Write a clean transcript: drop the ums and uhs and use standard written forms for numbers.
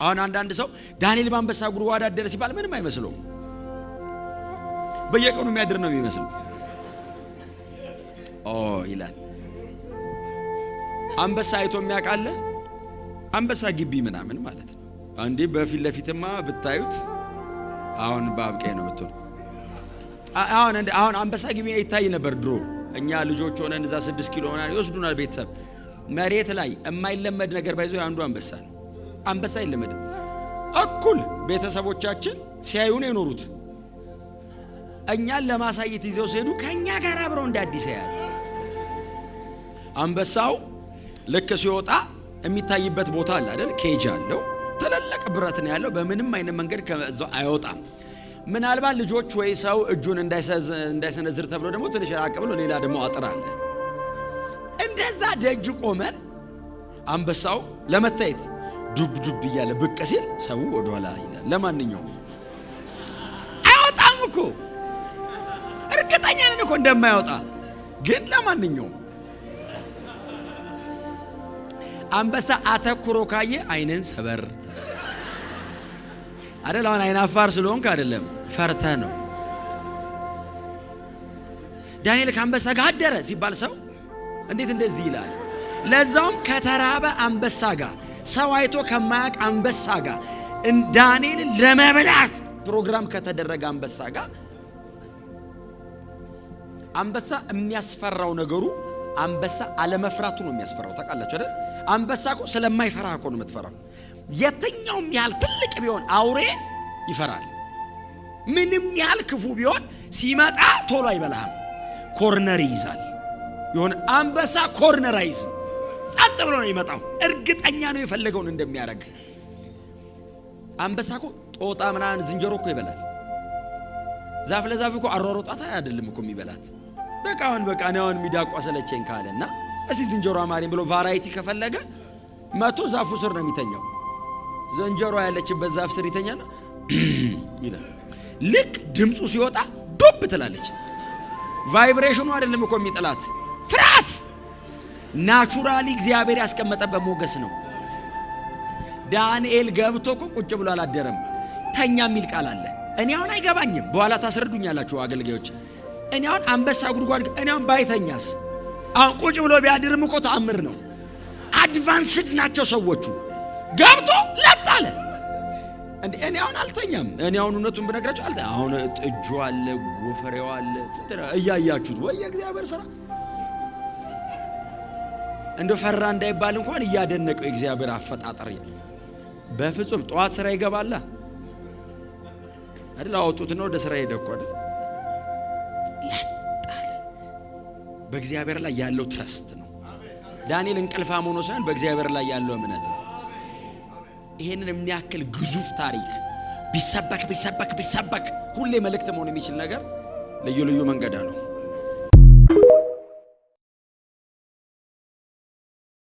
አሁን አንዳንድ ሰው ዳንኤል በአንበሳ ጉድጓድ አደረ ሲባል ምንም አይመስለውም። በየቀኑ የሚያድር ነው የሚመስለው። ይላል አንበሳ አይቶ የሚያውቃለ አንበሳ ግቢ ምናምን ማለት ነው። አንዴ በፊት ለፊትማ ብታዩት አሁን ባብቀይ ነው ብትሆን አሁን አንበሳ ግቢ ይታይ ነበር ድሮ። እኛ ልጆች ሆነን እዛ 6 ኪሎ ምናምን ይወስዱናል ቤተሰብ። መሬት ላይ የማይለመድ ነገር ባይዞ አንዱ አንበሳ ነው። አንበሳ ይለመድ እኩል ቤተሰቦቻችን ሲያዩን የኖሩት እኛን ለማሳየት ይዘው ሲሄዱ ከኛ ጋር አብረው እንዳዲስ ያያል። አንበሳው ልክ ሲወጣ የሚታይበት ቦታ አለ አይደል? ኬጅ አለው። ተለለቀ ብረት ነው ያለው። በምንም አይነት መንገድ ከዛው አይወጣም። ምናልባት ልጆች ወይ ሰው እጁን እንዳይሰነዝር ተብሎ ደግሞ ትንሽ ራቅ ብሎ ሌላ ደግሞ አጥር አለ። እንደዛ ደጅ ቆመን አንበሳው ለመታየት ዱብ ዱብ እያለ ብቅ ሲል ሰው ወደ ኋላ ይላል። ለማንኛውም አይወጣም እኮ እርግጠኛ ነን እኮ እንደማይወጣ። ግን ለማንኛውም አንበሳ አተኩሮ ካየ አይነን ሰበር አይደል? አሁን አይናፋር ስለሆንክ አይደለም፣ ፈርተ ነው። ዳንኤል ከአንበሳ ጋር አደረ ሲባል ሰው እንዴት እንደዚህ ይላል? ለዛውም ከተራበ አንበሳ ጋር፣ ሰው አይቶ ከማያቅ አንበሳ ጋር፣ ዳንኤል ለመብላት ፕሮግራም ከተደረገ አንበሳ ጋር። አንበሳ የሚያስፈራው ነገሩ አንበሳ አለመፍራቱ ነው የሚያስፈራው። ታውቃላችሁ አይደል? አንበሳ እኮ ስለማይፈራ እኮ ነው የምትፈራው። የትኛውም ያህል ትልቅ ቢሆን አውሬ ይፈራል። ምንም ያህል ክፉ ቢሆን ሲመጣ ቶሎ አይበላህም፣ ኮርነር ይይዛል። ይሁን አንበሳ ኮርነር አይይዝም፣ ጸጥ ብሎ ነው ይመጣው። እርግጠኛ ነው የፈለገውን እንደሚያደርግ። አንበሳ እኮ ጦጣ ምናምን ዝንጀሮ እኮ ይበላል። ዛፍ ለዛፍ እኮ አሯሯጣታ አይደለም እኮ የሚበላት። በቃ ነው ሚዳቋ ሰለቸኝ ካለና እስቲ ዝንጀሮ አማሪም ብሎ ቫራይቲ ከፈለገ መቶ ዛፉ ስር ነው የሚተኛው። ዝንጀሮ ያለችበት ዛፍ ስር ይተኛና ይላል። ልክ ድምፁ ሲወጣ ዱብ ትላለች። ቫይብሬሽኑ አይደለም እኮ የሚጥላት፣ ፍርሃት ናቹራሊ እግዚአብሔር ያስቀመጠበት ሞገስ ነው። ዳንኤል ገብቶ እኮ ቁጭ ብሎ አላደረም። ተኛ የሚል ቃል አለ። እኔ አሁን አይገባኝም፣ በኋላ ታስረዱኛላችሁ አገልጋዮች። እኔ አሁን አንበሳ ጉድጓድ እኔ አሁን ባይተኛስ? አሁን ቁጭ ብሎ ቢያድርም እኮ ተአምር ነው። አድቫንስድ ናቸው ሰዎቹ። ገብቶ ለጥ አለ እንዴ! እኔ አሁን አልተኛም። እኔ አሁን እውነቱን ብነግራችሁ አሁን እጁ አለ፣ ጎፈሬው አለ፣ እያያችሁት ወይ የእግዚአብሔር ሥራ። እንደ ፈራ እንዳይባል እንኳን እያደነቀው የእግዚአብሔር አፈጣጠር በፍጹም ጧት ስራ ይገባላ አይደል? አውጡት ነው ወደ ስራ ሄደኩ አይደል? በእግዚአብሔር ላይ ያለው ትረስት ነው። ዳንኤል እንቅልፋም ሆኖ ሳይሆን በእግዚአብሔር ላይ ያለው እምነት ነው። ይሄንን የሚያክል ግዙፍ ታሪክ ቢሰበክ ሁሌ መልእክት መሆን የሚችል ነገር ልዩ መንገድ አለው።